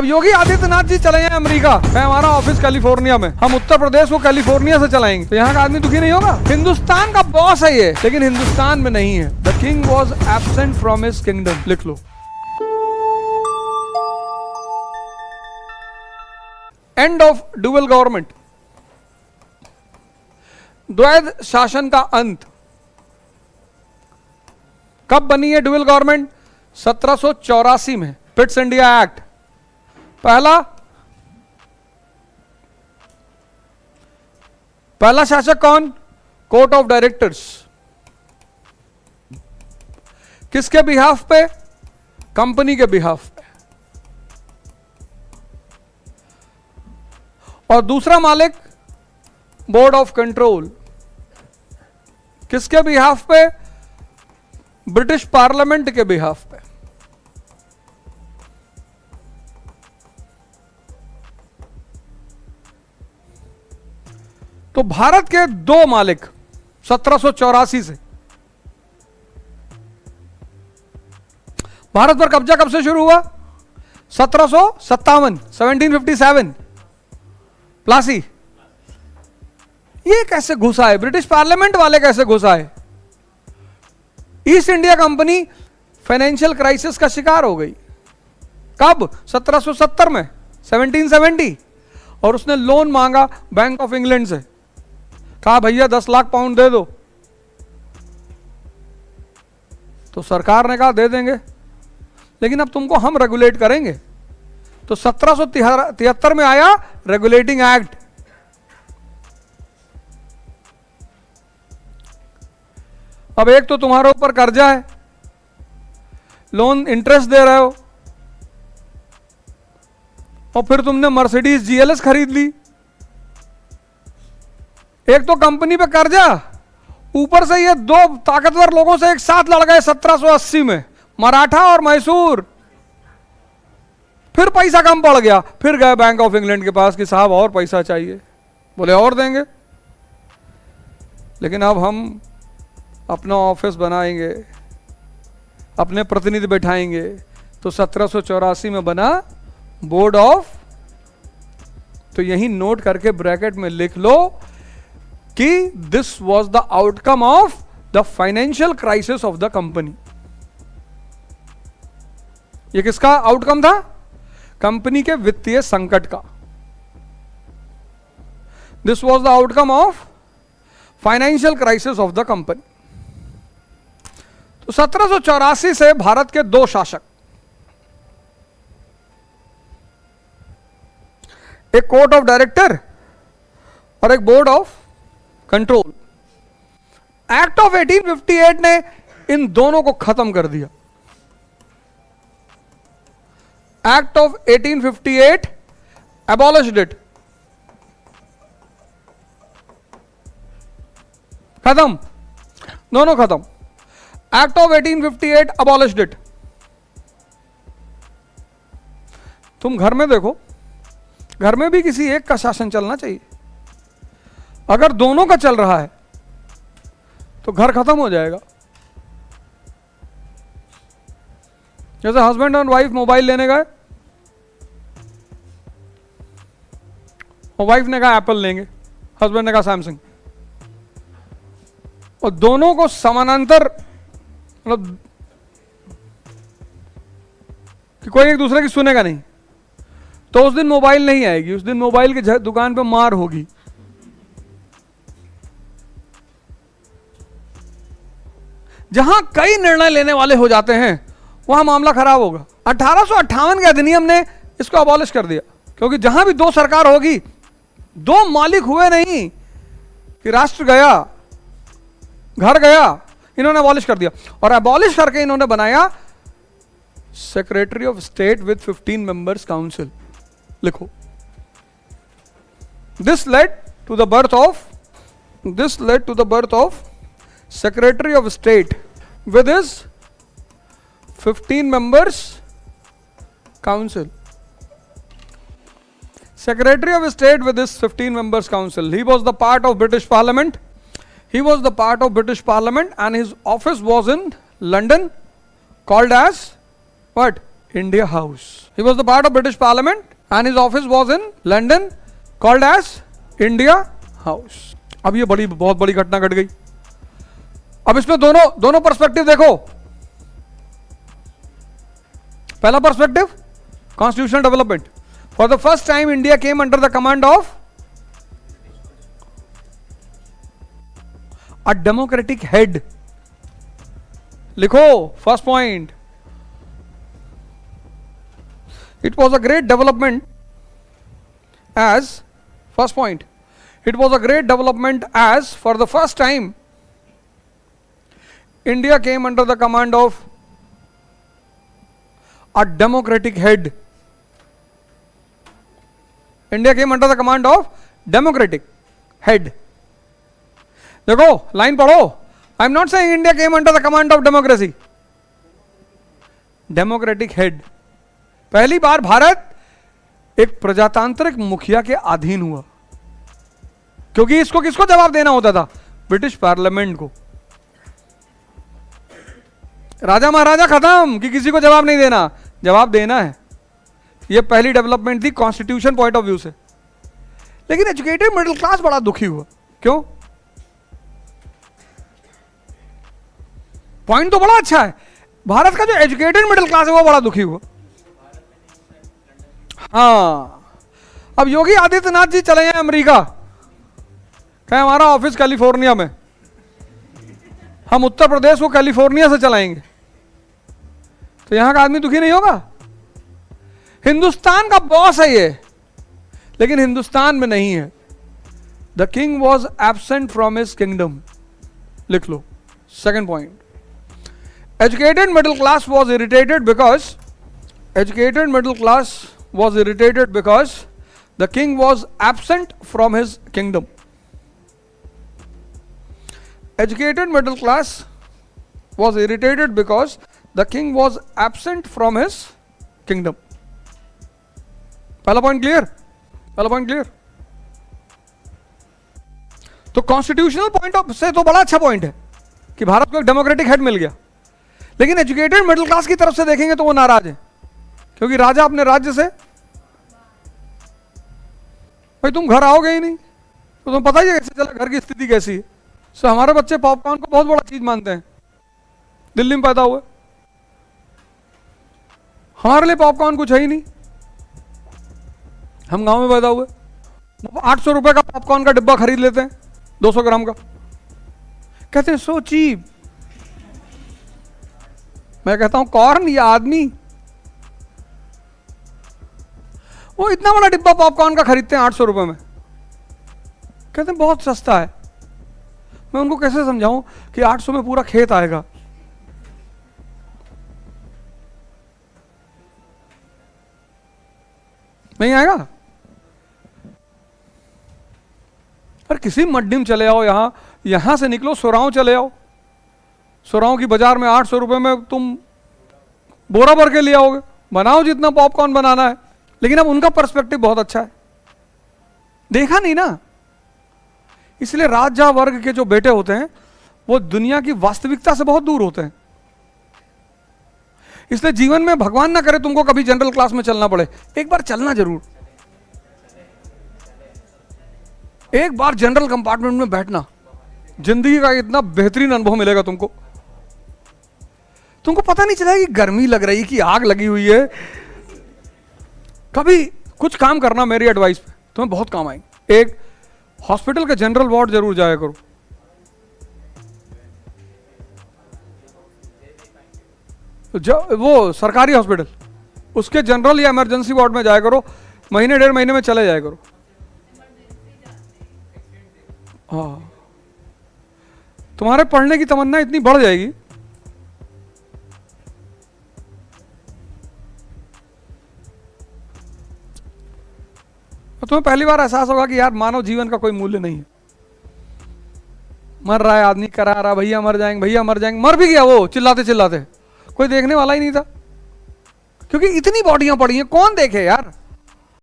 अब योगी आदित्यनाथ जी चले जाए अमेरिका, है हमारा ऑफिस कैलिफोर्निया में, हम उत्तर प्रदेश को कैलिफोर्निया से चलाएंगे, तो यहाँ का आदमी दुखी नहीं होगा? हिंदुस्तान का बॉस है ये, लेकिन हिंदुस्तान में नहीं है। The king was absent from his kingdom, लिख लो। एंड ऑफ ड्यूअल गवर्नमेंट, द्वैध शासन का अंत। कब बनी है ड्यूअल गवर्नमेंट? 1784 में, पिट्स इंडिया एक्ट। पहला शासक कौन? Court of directors. किसके बिहाफ पे? कंपनी के बिहाफ पे। और दूसरा मालिक बोर्ड ऑफ कंट्रोल। किसके बिहाफ पे? ब्रिटिश पार्लियामेंट के बिहाफ पे। तो भारत के दो मालिक 1784 से। भारत पर कब्जा कब से शुरू हुआ? 1757, 1757। प्लासी। ये कैसे घुसा है? ब्रिटिश पार्लियामेंट वाले कैसे घुसा है? East India company financial crisis का शिकार हो गई। कब? 1770 में, 1770। और उसने लोन मांगा बैंक ऑफ इंग्लैंड से, कहा भैया 10 लाख पाउंड दे दो। तो सरकार ने कहा दे देंगे, लेकिन अब तुमको हम रेगुलेट करेंगे। तो 1773 में आया रेगुलेटिंग एक्ट। अब एक तो तुम्हारे ऊपर कर्जा है, लोन इंटरेस्ट दे रहे हो, और फिर तुमने मर्सिडीज जीएलएस खरीद ली। एक तो कंपनी पे कर्जा, ऊपर से ये दो ताकतवर लोगों से एक साथ लड़ गए 1780 में, मराठा और मैसूर। फिर पैसा कम पड़ गया, फिर गए बैंक ऑफ इंग्लैंड के पास कि साहब और पैसा चाहिए। बोले और देंगे, लेकिन अब हम अपना ऑफिस बनाएंगे, अपने प्रतिनिधि बैठाएंगे। तो 1784 में बना बोर्ड ऑफ। तो यही नोट करके ब्रैकेट में लिख लो कि this was the outcome of the financial crisis of the company. ये किसका आउटकम था? कंपनी के वित्तीय संकट का। This was the outcome of financial crisis of the company. तो 1784 से भारत के दो शासक, एक कोर्ट ऑफ डायरेक्टर और एक board of control. Act of 1858 ने इन दोनों को खत्म कर दिया। एक्ट ऑफ 1858 abolished it, खत्म, दोनों खत्म। Act of 1858 abolished it। तुम घर में देखो, घर में भी किसी एक का शासन चलना चाहिए। अगर दोनों का चल रहा है तो घर खत्म हो जाएगा। जैसे हस्बैंड और वाइफ मोबाइल लेने गए, और वाइफ ने कहा एप्पल लेंगे, हस्बैंड ने कहा सैमसंग, और दोनों को समानांतर, मतलब कि कोई एक दूसरे की सुनेगा नहीं, तो उस दिन मोबाइल नहीं आएगी, उस दिन मोबाइल की दुकान पे मार होगी। जहां कई निर्णय लेने वाले हो जाते हैं वहां मामला खराब होगा। 1858 के अधिनियम ने इसको अबॉलिश कर दिया, क्योंकि जहां भी दो सरकार होगी, दो मालिक हुए नहीं कि राष्ट्र गया, घर गया, इन्होंने अबॉलिश कर दिया। और अबॉलिश करके इन्होंने बनाया secretary of state with 15 members council. लिखो, this led to the birth of Secretary of State with his 15 members council. Secretary of State with his 15 members council. He was the part of British Parliament. And his office was in London, called as what? India House. He was the part of British Parliament and his office was in London, called as India House. अब ये बहुत बड़ी घटना घट गई. अब इसमें दोनों पर्सपेक्टिव देखो. पहला perspective, constitutional development. For the first time India came under the command of a democratic head. लिखो first point. It was a great development as, first point, it was a great development as for the first time India came under the command of a democratic head. India came under the command of democratic head. देखो line पढ़ो. I am not saying India came under the command of democracy. Democratic head. पहली बार भारत एक प्रजातांत्रिक मुखिया के अधीन हुआ, क्योंकि इसको किसको जवाब देना होता था? ब्रिटिश पार्लियामेंट को. राजा महाराजा खत्म कि किसी को जवाब नहीं देना, जवाब देना है. यह पहली डेवलपमेंट थी कॉन्स्टिट्यूशन पॉइंट ऑफ व्यू से. लेकिन एजुकेटेड मिडिल क्लास बड़ा दुखी हुआ. क्यों? पॉइंट तो बड़ा अच्छा है. भारत का जो एजुकेटेड मिडिल क्लास है वो बड़ा दुखी हुआ. हाँ, अब योगी आदित्यनाथ जी चले जाए अमेरिका, कहें हमारा ऑफिस कैलिफोर्निया में, हम उत्तर प्रदेश को कैलिफोर्निया से चलाएंगे, तो यहां का आदमी दुखी नहीं होगा? हिंदुस्तान का बॉस है ये, लेकिन हिंदुस्तान में नहीं है. The king was absent from his kingdom. लिख लो second point. Educated middle class was irritated because was irritated because the king was absent from his kingdom. Educated middle class was irritated because the king was absent from his kingdom. पहला point clear. तो constitutional point of से तो बड़ा अच्छा point है कि भारत को एक डेमोक्रेटिक हेड मिल गया, लेकिन एजुकेटेड मिडिल क्लास की तरफ से देखेंगे तो वो नाराज है, क्योंकि राजा अपने राज्य से, भाई तुम घर आओगे ही नहीं तो तुम्हें पता ही है कैसे चला, घर की स्थिति कैसी है. सो हमारे बच्चे पॉपकॉर्न को बहुत बड़ा चीज मानते हैं. दिल्ली में पैदा हुए, हमारे लिए पॉपकॉर्न कुछ है ही नहीं. हम गांव में पैदा हुए, 800 रुपए का पॉपकॉर्न का डिब्बा खरीद लेते हैं 200 ग्राम का, कहते हैं सो चीप. मैं कहता हूं कॉर्न या आदमी? वो इतना बड़ा डिब्बा पॉपकॉर्न का खरीदते हैं 800 रुपए में, कहते हैं बहुत सस्ता है. मैं उनको कैसे समझाऊं कि 800 में पूरा खेत आएगा? नहीं आएगा. पर किसी मड्डी में चले आओ, यहां से निकलो सुराव चले आओ, सुराव की बाजार में 800 रुपए में तुम बोरा भर के ले आओगे, बनाओ जितना पॉपकॉर्न बनाना है. लेकिन अब उनका पर्सपेक्टिव बहुत अच्छा है, देखा नहीं ना. इसलिए राजा वर्ग के जो बेटे होते हैं वो दुनिया की वास्तविकता से बहुत दूर होते हैं. इसलिए जीवन में भगवान ना करे तुमको कभी जनरल क्लास में चलना पड़े, एक बार चलना जरूर. एक बार जनरल कंपार्टमेंट में बैठना, जिंदगी का इतना बेहतरीन अनुभव मिलेगा तुमको. तुमको पता नहीं चलेगा कि गर्मी लग रही, कि आग लगी हुई है. कभी कुछ काम करना, मेरी एडवाइस पे तुम्हें बहुत काम आएगी. एक हॉस्पिटल का जनरल वार्ड जरूर जाया करो. वो सरकारी हॉस्पिटल, उसके जनरल या इमरजेंसी वार्ड में जाया करो, महीने 1.5 महीने में चले जाया करो. हाँ, तुम्हारे पढ़ने की तमन्ना इतनी बढ़ जाएगी. तो तुम्हें पहली बार एहसास होगा कि यार मानव जीवन का कोई मूल्य नहीं है. मर रहा है आदमी, करा रहा, भैया मर जाएंगे, भैया मर जाएंगे. मर भी गया वो चिल्लाते, कोई देखने वाला ही नहीं था, क्योंकि इतनी बॉडियां पड़ी हैं, कौन देखे यार.